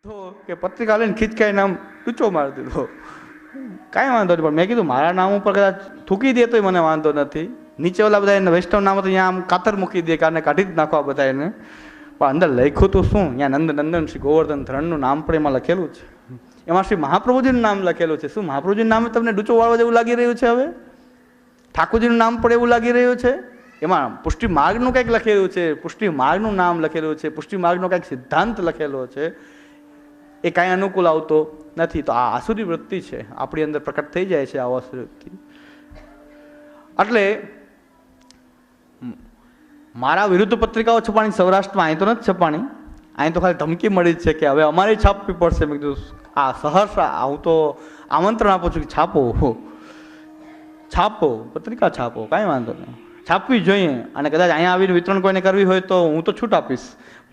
તો કે પત્રિકા લઈને ખીચકાઈને આમ ઊંચો મારી દીધો, કાંઈ વાંધો નહીં. પણ મેં કીધું મારા નામ ઉપર કદાચ થૂકી દે તોય મને વાંધો નથી. નીચે ઓલા બધા એને વૈષ્ણવ નામ તો અહીંયા આમ કાતર મૂકી દે, કારણે કાઢી જ નાખવા બધા એને. પણ અંદર લખ્યું તો શું, ત્યાં નંદન શ્રી ગોવર્ધન ધરણનું નામ પણ એમાં લખેલું છે. એમાં શ્રી મહાપ્રભુજીનું નામ લખેલું છે. શું મહાપ્રભુજીનું નામ તમને ડૂચો વાળવા જેવું લાગી રહ્યું છે? હવે ઠાકોરજીનું નામ પણ એવું લાગી રહ્યું છે. એમાં પુષ્ટિ માર્ગનું કંઈક લખેલું છે, પુષ્ટિ માર્ગનું નામ લખેલું છે, પુષ્ટિ માર્ગનો કંઈક સિદ્ધાંત લખેલો છે. એ કાંઈ અનુકૂળ આવતો નથી. તો આ આસુરી વૃત્તિ છે, આપણી અંદર પ્રકટ થઈ જાય છે આ આસુરી વૃત્તિ. એટલે મારા વિરુદ્ધ પત્રિકાઓ છપાણી સૌરાષ્ટ્રમાં, અહીં તો નથી છપાણી, અહીં તો ખાલી ધમકી મળી જ છે કે હવે અમારે છાપવી પડશે. મેં કીધું આ સહર્ષ હું તો આમંત્રણ આપું છું કે છાપો પત્રિકા છાપો, કાંઈ વાંધો નહીં, છાપવી જોઈએ. અને કદાચ અહીંયા આવીને વિતરણ કોઈને કરવી હોય તો હું તો છૂટ આપીશ.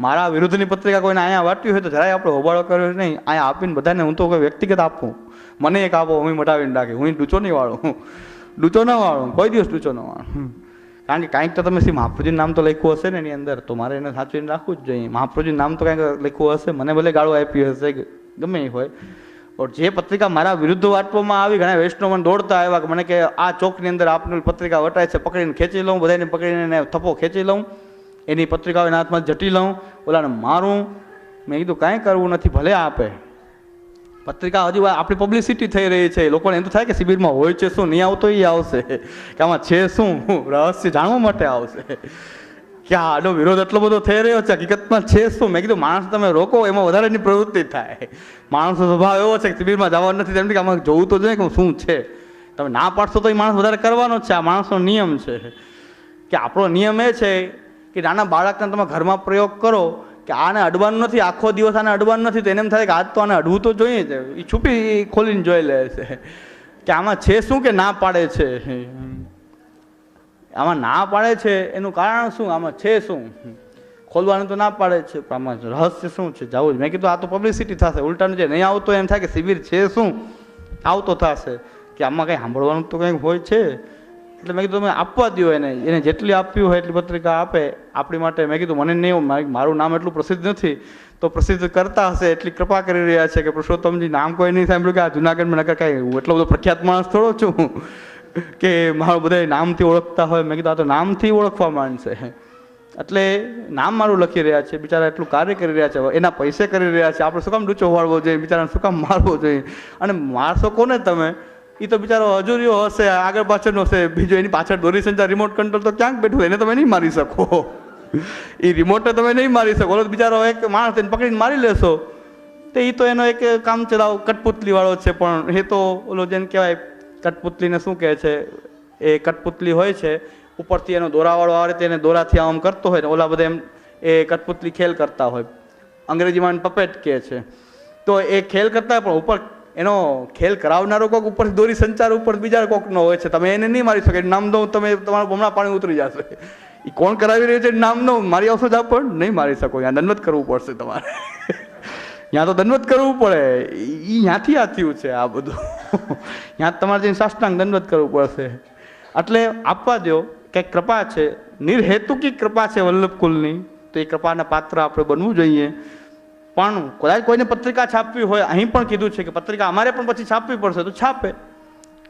મારા વિરુદ્ધની પત્રિકા કોઈને અહીંયા વાંટવી હોય તો જરાય આપણે હોબાળો કર્યો નહીં, અહીંયા આપીને બધાને હું તો કોઈ વ્યક્તિગત આપું. મને એક આપો, હું મટાવીને રાખી, હું ડૂચો નહીં વાળું, ડૂચો ન વાળું, કોઈ દિવસ ડૂચો ન વાળું. કારણ કે કાંઈક તો તમે શ્રી મહાપ્રભુજીનું નામ તો લખ્યું હશે ને એની અંદર, તો મારે એને સાચવીને રાખવું જ જોઈએ. મહાપ્રભુજીનું નામ તો કાંઈક લખ્યું હશે, મને ભલે ગાળો આપી હશે, ગમે એ હોય. પણ જે પત્રિકા મારા વિરુદ્ધ વાંટવામાં આવી, ઘણા વૈષ્ણવને દોડતા આવ્યા કે મને કે આ ચોકની અંદર આપની પત્રિકા વટાય છે, પકડીને ખેંચી લઉં, બધાને પકડીને થપ્પો ખેંચી લઉં, એની પત્રિકાઓ એના હાથમાં જટી લઉં, ઓલાને મારું. મેં કીધું કાંઈ કરવું નથી, ભલે આપે પત્રિકા. હજી આપણી પબ્લિસિટી થઈ રહી છે, લોકોને એમ તો થાય કે શિબિરમાં હોય છે શું, નહીં આવતો એ આવશે, કે આમાં છે શું, રહસ્ય જાણવા માટે આવશે, કે આનો વિરોધ એટલો બધો થઈ રહ્યો છે, હકીકતમાં છે શું. મેં કીધું માણસ તમે રોકો, એમાં વધારે એની પ્રવૃત્તિ થાય. માણસનો સ્વભાવ એવો છે કે શિબિરમાં જવાનું નથી, તેમ કે આમાં જોવું તો જોઈએ કે શું છે. તમે ના પાડશો તો એ માણસ વધારે કરવાનો જ છે. આ માણસનો નિયમ છે. કે આપણો નિયમ એ છે કે નાના બાળકને તમે ઘરમાં પ્રયોગ કરો કે આને અડવાનું નથી, આખો દિવસ આને અડવાનું નથી, તો એને એમ થાય કે આજ તો આને અડવું તો જોઈએ જ. એ છુપી ખોલીને જોઈ લે છે કે આમાં છે શું, કે ના પાડે છે. આમાં ના પાડે છે એનું કારણ શું, આમાં છે શું, ખોલવાનું તો ના પાડે છે, પણ આમાં રહસ્ય શું છે, જવું જ. મેં કીધું આ તો પબ્લિસિટી થશે, ઉલટાનું જે નહીં આવતો એમ થાય કે શિબિર છે શું, આવતો થશે કે આમાં કંઈ સાંભળવાનું તો કંઈક હોય છે. એટલે મેં કીધું તમે આપવા દો એને જેટલી આપવી હોય એટલી પત્રિકા આપે આપણી માટે. મેં કીધું મને નહીં, મારું નામ એટલું પ્રસિદ્ધ નથી, તો પ્રસિદ્ધ કરતા હશે એટલી કૃપા કરી રહ્યા છે કે પુરુષોત્તમજી નામ કોઈ નહીં સાંભળ્યું કે આ જુનાગઢમાં નકર કાંઈ હું એટલો બધો પ્રખ્યાત માણસ થોડો છું કે મારું બધા નામથી ઓળખતા હોય. મેં કીધું આ તો નામથી ઓળખવા માંડશે, એટલે નામ મારું લખી રહ્યા છે. બિચારા એટલું કાર્ય કરી રહ્યા છે, એના પૈસે કરી રહ્યા છે. આપણે શું કામ ડૂચો વાળવો જોઈએ, બિચારાને શું કામ મારવો જોઈએ? અને મારશો કોને તમે? એ તો બિચારો હજુરીઓ હશે, આગળ પાછળનો હશે, બીજો એની પાછળ દોરી સંચાર રિમોટ કંટ્રોલ તો ક્યાંક બેઠું, એને તમે નહીં મારી શકો. એ રિમોટને તમે નહીં મારી શકો. ઓલો બિચારો એક માણસ એને પકડીને મારી લેશો તો એ તો એનો એક કામ ચલાવ કઠપુતલી વાળો છે. પણ એ તો ઓલો જેને કહેવાય કઠપુતલીને શું કહે છે, એ કઠપુતલી હોય છે, ઉપરથી એનો દોરાવાળો આવે તે એને દોરાથી આમ કરતો હોય ને ઓલા બધા એમ એ કઠપુતલી ખેલ કરતા હોય, અંગ્રેજીમાં પપેટ કહે છે. તો એ ખેલ કરતા પણ ઉપર એનો ખેલ કરાવનારો કોક ઉપરથી દોરી સંચાર ઉપર બીજા કોકનો હોય છે. તમે એને નહીં મારી શકો, નામ દઉં તમે તમારું હમણાં પાણી ઉતરી જશે. એ કોણ કરાવી રહ્યું છે નામ દઉં, મારી આવશો જ પણ નહીં મારી શકો. ત્યાં દંડવત કરવું પડશે તમારે, ત્યાં તો દંડવત કરવું પડે. એ ત્યાંથી આ થયું છે આ બધું, ત્યાં તમારે જઈને સાષ્ટાંગ દંડવત કરવું પડશે. એટલે આપવા દો, કંઈક કૃપા છે, નિર્હેતુકી કૃપા છે વલ્લભકુલની, તો એ કૃપાના પાત્ર આપણે બનવું જોઈએ. પણ કદાચ કોઈને પત્રિકા છાપવી હોય, અહીં પણ કીધું છે કે પત્રિકા અમારે પણ પછી છાપવી પડશે તો છાપે,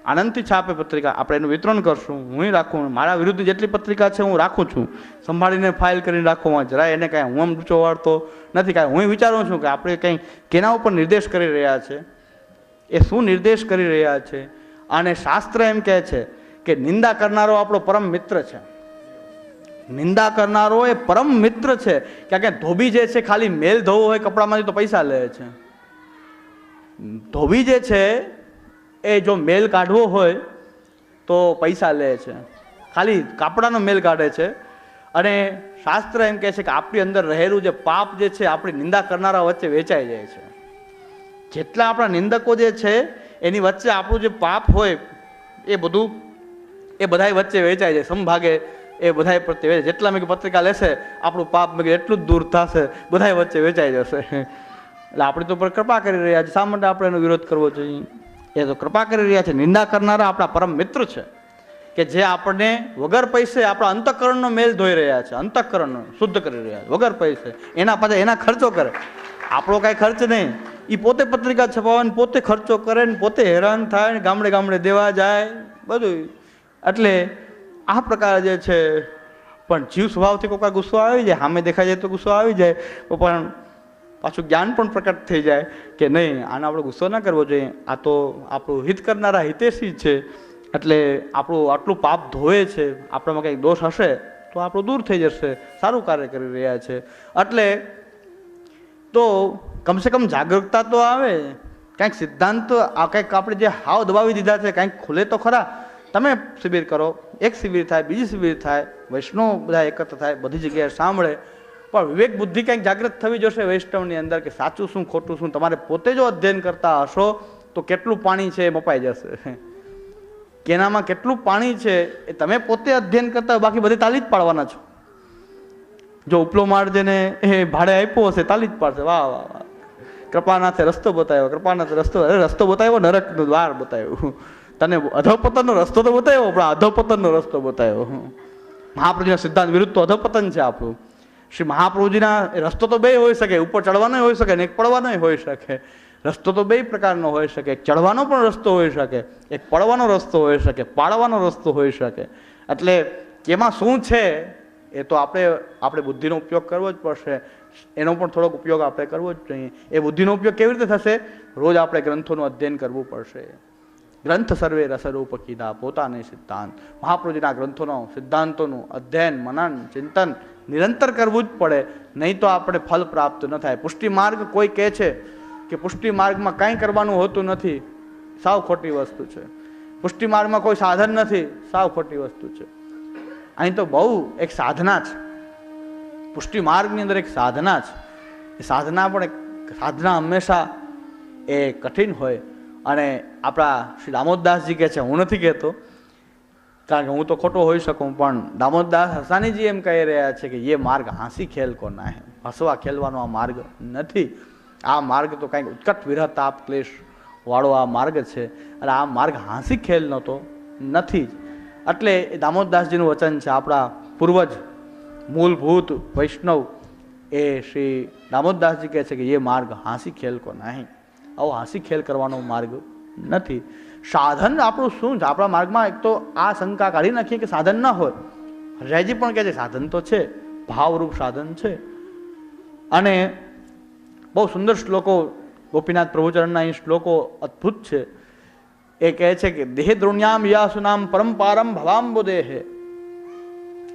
આનંદથી છાપે પત્રિકા. આપણે એનું વિતરણ કરશું, હું રાખું. મારા વિરુદ્ધ જેટલી પત્રિકા છે હું રાખું છું, સંભાળીને ફાઇલ કરીને રાખું. જરાય એને કાંઈ હું આમ ડૂચો વાળતો નથી. કાંઈ હું વિચારું છું કે આપણે કંઈ કેના ઉપર નિર્દેશ કરી રહ્યા છે, એ શું નિર્દેશ કરી રહ્યા છે. અને શાસ્ત્ર એમ કહે છે કે નિંદા કરનારો આપણો પરમ મિત્ર છે. નિંદા કરનારો એ પરમ મિત્ર છે. કારણ કે ધોબી જે છે ખાલી મેલ ધોવો હોય કપડામાંથી તો પૈસા લે છે. ધોબી જે છે એ જો મેલ કાઢવો હોય તો પૈસા લે છે, ખાલી કાપડાનો મેલ કાઢે છે. અને શાસ્ત્ર એમ કહે છે કે આપણી અંદર રહેલું જે પાપ જે છે આપણી નિંદા કરનારા વચ્ચે વેચાઈ જાય છે. જેટલા આપણા નિંદકો જે છે એની વચ્ચે આપણું જે પાપ હોય એ બધું એ બધા વચ્ચે વેચાઈ જાય, સમભાગે એ બધા પ્રત્યે. જેટલા મેં પત્રિકા લેશે આપણું પાપ મેં એટલું જ દૂર થશે, બધા વચ્ચે વેચાઈ જશે. એટલે આપણી તો પર કૃપા કરી રહ્યા છે, શા માટે આપણે એનો વિરોધ કરવો જોઈએ? એ તો કૃપા કરી રહ્યા છે. નિંદા કરનારા આપણા પરમ મિત્ર છે. કે જે આપણને વગર પૈસે આપણા અંતઃકરણનો મેલ ધોઈ રહ્યા છે, અંતઃકરણનો શુદ્ધ કરી રહ્યા છે વગર પૈસે, એના પાછળ એના ખર્ચો કરે, આપણો કાંઈ ખર્ચ નહીં. એ પોતે પત્રિકા છપાવવાની પોતે ખર્ચો કરે ને પોતે હેરાન થાય ને ગામડે ગામડે દેવા જાય બધું. એટલે આ પ્રકાર જે છે, પણ જીવ સ્વભાવથી કોઈ ગુસ્સો આવી જાય, સામે દેખાઈ જાય તો ગુસ્સો આવી જાય, પણ પાછું જ્ઞાન પણ પ્રકટ થઈ જાય કે નહીં, આને આપણે ગુસ્સો ના કરવો જોઈએ, આ તો આપણું હિત કરનારા હિતેશી છે, એટલે આપણું આટલું પાપ ધોવે છે, આપણામાં કંઈક દોષ હશે તો આપણું દૂર થઈ જશે, સારું કાર્ય કરી રહ્યા છે. એટલે તો કમસે કમ જાગૃતતા તો આવે, કંઈક સિદ્ધાંત આ કંઈક આપણે જે હાવ દબાવી દીધા છે કંઈક ખુલે તો ખરા. તમે શિબિર કરો, એક શિબિર થાય, બીજી શિબિર થાય, વૈષ્ણવ બધા એકત્ર થાય, બધી જગ્યાએ સાંભળે, પણ વિવેક બુદ્ધિ કંઈક જાગૃત થવી જોશે વૈષ્ણવની અંદર કે સાચું શું ખોટું શું. તમારે પોતે જો અધ્યયન કરતા હશો તો કેટલું પાણી છે એ મપાઈ જશે, કેનામાં કેટલું પાણી છે એ તમે પોતે અધ્યયન કરતા, બાકી બધી તાલી જ પાડવાના છો. જો ઉપલો માળ જેને એ ભાડે આપ્યો હશે તાલી જ પાડશે, વાહ વાહ વાહ, કૃપાનાથે રસ્તો બતાવ્યો, કૃપાનાથે રસ્તો બતાવ્યો, નરકનું દ્વાર બતાવ્યું, તને અધોપતનનો રસ્તો તો બતાવ્યો, પણ અધોપતનનો રસ્તો બતાવ્યો. મહાપ્રભુજીના સિદ્ધાંત વિરુદ્ધ તો અધોપતન છે આપણું. શ્રી મહાપ્રભુજીના રસ્તો તો બે હોઈ શકે, ઉપર ચડવાનો હોઈ શકે ને એક પડવાનો હોઈ શકે. રસ્તો તો બે પ્રકારનો હોઈ શકે, એક ચડવાનો પણ રસ્તો હોઈ શકે, એક પડવાનો રસ્તો હોઈ શકે, પાડવાનો રસ્તો હોઈ શકે. એટલે કેમાં શું છે એ તો આપણે બુદ્ધિનો ઉપયોગ કરવો જ પડશે, એનો પણ થોડોક ઉપયોગ આપણે કરવો જ જોઈએ. એ બુદ્ધિનો ઉપયોગ કેવી રીતે થશે? રોજ આપણે ગ્રંથોનું અધ્યયન કરવું પડશે. ગ્રંથ સર્વે રસરૂપ કીધા પોતાને સિદ્ધાંત. મહાપ્રભુજીના ગ્રંથોનો સિદ્ધાંતોનું અધ્યયન મનન ચિંતન નિરંતર કરવું જ પડે, નહીં તો આપણે ફલ પ્રાપ્ત ન થાય. પુષ્ટિ માર્ગ કોઈ કહે છે કે પુષ્ટિ માર્ગમાં કાંઈ કરવાનું હોતું નથી, સાવ ખોટી વસ્તુ છે. પુષ્ટિ માર્ગમાં કોઈ સાધન નથી, સાવ ખોટી વસ્તુ છે. અહીં તો બહુ એક સાધના છે, પુષ્ટિ માર્ગની અંદર એક સાધના છે. એ સાધના પણ એક સાધના હંમેશા એ કઠિન હોય. અને આપણા શ્રી દામોદરદાસજી કહે છે, હું નથી કહેતો કારણ કે હું તો ખોટો હોઈ શકું, પણ દામોદરદાસ હસાનીજી એમ કહી રહ્યા છે કે એ માર્ગ હાંસી ખેલ કો ના હે, હસવા ખેલવાનો આ માર્ગ નથી. આ માર્ગ તો કંઈક ઉત્કટ વિરહ તાપ ક્લેશ વાળો આ માર્ગ છે, અને આ માર્ગ હાંસી ખેલનો તો નથી જ. એટલે એ દામોદરદાસજીનું વચન છે. આપણા પૂર્વજ મૂળભૂત વૈષ્ણવ એ શ્રી દામોદરદાસજી કહે છે કે એ માર્ગ હાંસી ખેલ કો નહીં, આવો હાંસી ખેલ કરવાનો માર્ગ નથી. સાધન આપણું શું છે? આપણા માર્ગમાં એક તો આ શંકા કાઢી નાખીએ કે સાધન ના હોય. હરિરાયજી પણ કહે છે સાધન તો છે, ભાવરૂપ સાધન છે. અને બહુ સુંદર શ્લોકો ગોપીનાથ પ્રભુચરણના એ શ્લોકો અદ્ભુત છે. એ કહે છે કે દેહ દ્રોણ્યામ યાસુનામ પરંપારમ ભવાંબુદેહે,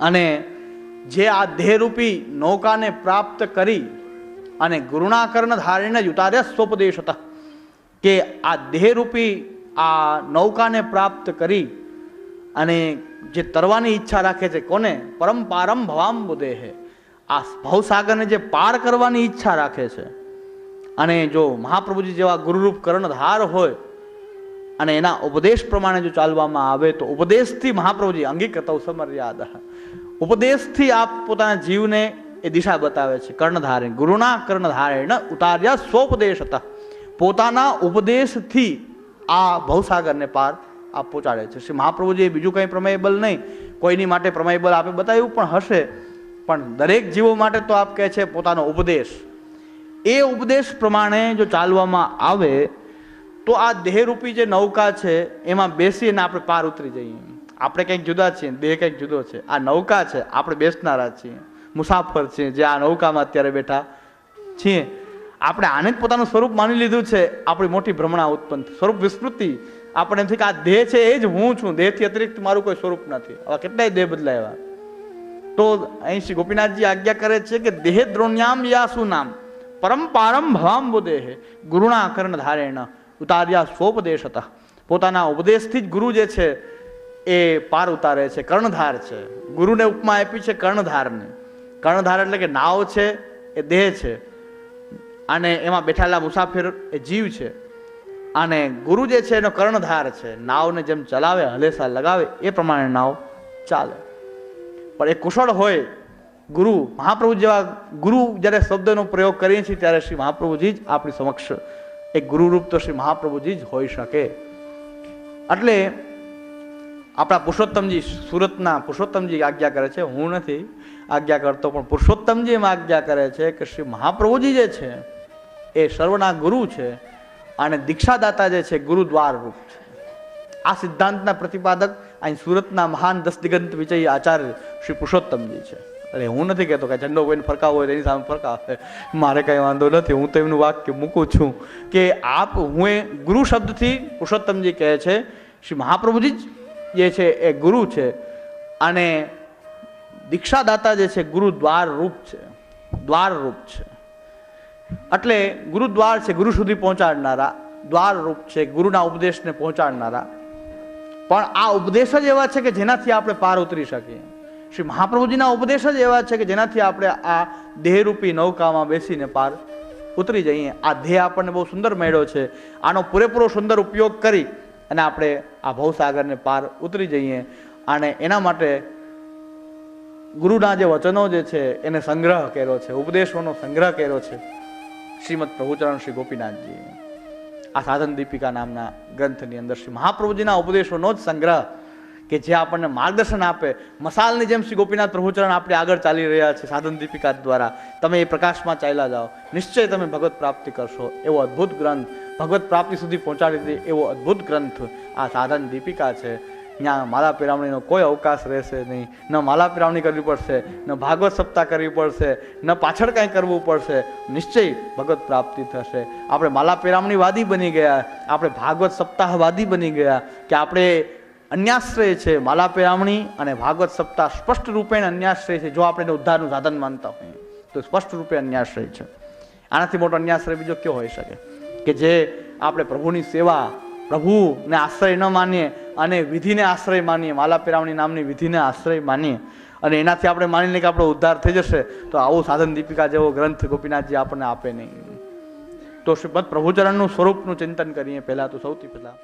અને જે આ દેહરૂપી નૌકાને પ્રાપ્ત કરી અને ગુરુણાકર્ણ ધારીને જ ઉતાર્યા સ્વોપદેશત, કે આ દેહરૂપી આ નૌકાને પ્રાપ્ત કરી અને જે તરવાની ઈચ્છા રાખે છે, કોને? પરંપારમ ભવાંબુદેહે, આ ભવસાગરને જે પાર કરવાની ઈચ્છા રાખે છે. અને જો મહાપ્રભુજી જેવા ગુરુરૂપ કર્ણધાર હોય અને એના ઉપદેશ પ્રમાણે જો ચાલવામાં આવે તો ઉપદેશથી મહાપ્રભુજી અંગીકૃતૌ સમર્યાદઃ, ઉપદેશથી આપ પોતાના જીવને એ દિશા બતાવે છે. કર્ણધારે ગુરુના કર્ણધારેણ ઉતાર્યા સ્વોપદેશતઃ, પોતાના ઉપદેશથી આ ભવસાગરને પાર આપ પહોંચાડે છે. શ્રી મહાપ્રભુજી બીજું કંઈ પ્રમેયબલ નહીં, કોઈની માટે પ્રમેયબલ આપે બતાવ્યું પણ હશે, પણ દરેક જીવો માટે તો આપ કહે છે પોતાનો ઉપદેશ. એ ઉપદેશ પ્રમાણે જો ચાલવામાં આવે તો આ દેહરૂપી જે નૌકા છે એમાં બેસીને આપણે પાર ઉતરી જઈએ. આપણે કંઈક જુદા છીએ, દેહ કંઈક જુદો છે. આ નૌકા છે, આપણે બેસનારા છીએ, મુસાફર છીએ, જે આ નૌકામાં અત્યારે બેઠા છીએ. આપણે આને જ પોતાનું સ્વરૂપ માની લીધું છે. આપણી મોટી ભ્રમણા ઉત્પન્ન, સ્વરૂપ વિસ્મૃતિ. આપણે એમ કે આ દેહ છે એ જ હું છું, દેહથી અતિરિક્ત મારું કોઈ સ્વરૂપ નથી. આવા કેટલાય દેહ બદલાયા. તો અહીં શ્રી ગોપીનાથજી આજ્ઞા કરે છે કે દેહ દ્રોણ્યામ યાસુ નામ પરંપારમ ભવાંબુદેહે ગુરુણા કર્ણધારેણ ઉતાર્યા સ્વોપદેશતઃ, પોતાના ઉપદેશથી જ ગુરુ જે છે એ પાર ઉતારે છે, કર્ણધાર છે. ગુરુને ઉપમા આપી છે કર્ણધારની. કર્ણધાર એટલે કે નાવ છે એ દેહ છે, અને એમાં બેઠેલા મુસાફિર એ જીવ છે, અને ગુરુ જે છે એનો કર્ણધાર છે. નાવને જેમ ચલાવે, હલેસા લગાવે એ પ્રમાણે નાવ ચાલે. પણ એ કુશળ હોય ગુરુ, મહાપ્રભુ જેવા ગુરુ જ્યારે શબ્દનો પ્રયોગ કરીએ છીએ ત્યારે શ્રી મહાપ્રભુજી જ આપણી સમક્ષ એક ગુરુરૂપ તો શ્રી મહાપ્રભુજી જ હોઈ શકે. એટલે આપણા પુરુષોત્તમજી, સુરતના પુરુષોત્તમજી આજ્ઞા કરે છે, હું નથી આજ્ઞા કરતો, પણ પુરુષોત્તમજી એમ આજ્ઞા કરે છે કે શ્રી મહાપ્રભુજી જે છે એ સર્વના ગુરુ છે અને દીક્ષાદાતા જે છે ગુરુદ્વાર રૂપ છે. આ સિદ્ધાંતના પ્રતિપાદક અહીં સુરતના મહાન 10 દિગંત વિજયી આચાર્ય શ્રી પુરુષોત્તમજી છે. અરે હું નથી કહેતો કે ઝંડો કોઈને ફરકાવો હોય એની સામે ફરકાવે, મારે કંઈ વાંધો નથી. હું તો એમનું વાક્ય મૂકું છું કે આપ, હું એ ગુરુ શબ્દથી પુરુષોત્તમજી કહે છે શ્રી મહાપ્રભુજી જે છે એ ગુરુ છે અને દીક્ષાદાતા જે છે ગુરુ દ્વાર રૂપ છે, દ્વાર રૂપ છે. એટલે ગુરુદ્વાર છે, ગુરુ સુધી પહોંચાડનારા, દ્વાર રૂપ છે, ગુરુના ઉપદેશને પહોંચાડનારા. પણ આ ઉપદેશ જ એવા છે કે જેનાથી આપણે પાર ઉતરી શકીએ. શ્રી મહાપ્રભુજીના ઉપદેશ જ એવા છે કે જેનાથી આપણે આ દેહરૂપી નૌકામાં બેસીને પાર ઉતરી જઈએ. આ દેહ આપણને બહુ સુંદર મળ્યો છે, આનો પૂરેપૂરો સુંદર ઉપયોગ કરી અને આપણે આ ભવસાગરને પાર ઉતરી જઈએ. અને એના માટે ગુરુના જે વચનો જે છે એને સંગ્રહ કર્યો છે, ઉપદેશોનો સંગ્રહ કર્યો છે શ્રીમદ પ્રભુચરણ શ્રી ગોપીનાથજી. આ સાધન દીપિકા નામના ગ્રંથની અંદર શ્રી મહાપ્રભુજીના ઉપદેશોનો જ સંગ્રહ કે જે આપણને માર્ગદર્શન આપે. મસાલની જેમ શ્રી ગોપીનાથ પ્રભુચરણ આપણે આગળ ચાલી રહ્યા છે સાધન દીપિકા દ્વારા. તમે એ પ્રકાશમાં ચાલ્યા જાઓ, નિશ્ચય તમે ભગવત પ્રાપ્તિ કરશો. એવો અદ્ભુત ગ્રંથ, ભગવત પ્રાપ્તિ સુધી પહોંચાડી દે એવો અદ્ભુત ગ્રંથ આ સાધન દીપિકા છે. ત્યાં માલા પેરામણીનો કોઈ અવકાશ રહેશે નહીં. ન માલા પેરામણી કરવી પડશે, ન ભાગવત સપ્તાહ કરવી પડશે, ન પાછળ કાંઈ કરવું પડશે. નિશ્ચય ભગવત પ્રાપ્તિ થશે. આપણે માલા પેરામણી વાદી બની ગયા, આપણે ભાગવત સપ્તાહવાદી બની ગયા કે આપણે અન્યાશ્રય છે. માલા પેરામણી અને ભાગવત સપ્તાહ સ્પષ્ટ રૂપે અન્યાશ્રય છે. જો આપણે ઉદ્ધારનું સાધન માનતા હોઈએ તો સ્પષ્ટ રૂપે અન્યાશ્રય છે. આનાથી મોટો અન્યાશ્રય બીજો કયો હોઈ શકે કે જે આપણે પ્રભુની સેવા, પ્રભુને આશ્રય ન માનીએ અને વિધિને આશ્રય માનીએ, માલા પેરામણી નામની વિધિને આશ્રય માનીએ અને એનાથી આપણે માની લઈએ કે આપણો ઉદ્ધાર થઈ જશે. તો આવું સાધન દીપિકા જેવો ગ્રંથ ગોપીનાથજી આપણને આપે નહીં. તો શ્રીમદ પ્રભુચરણનું સ્વરૂપનું ચિંતન કરીએ. પહેલાં તો સૌથી પહેલાં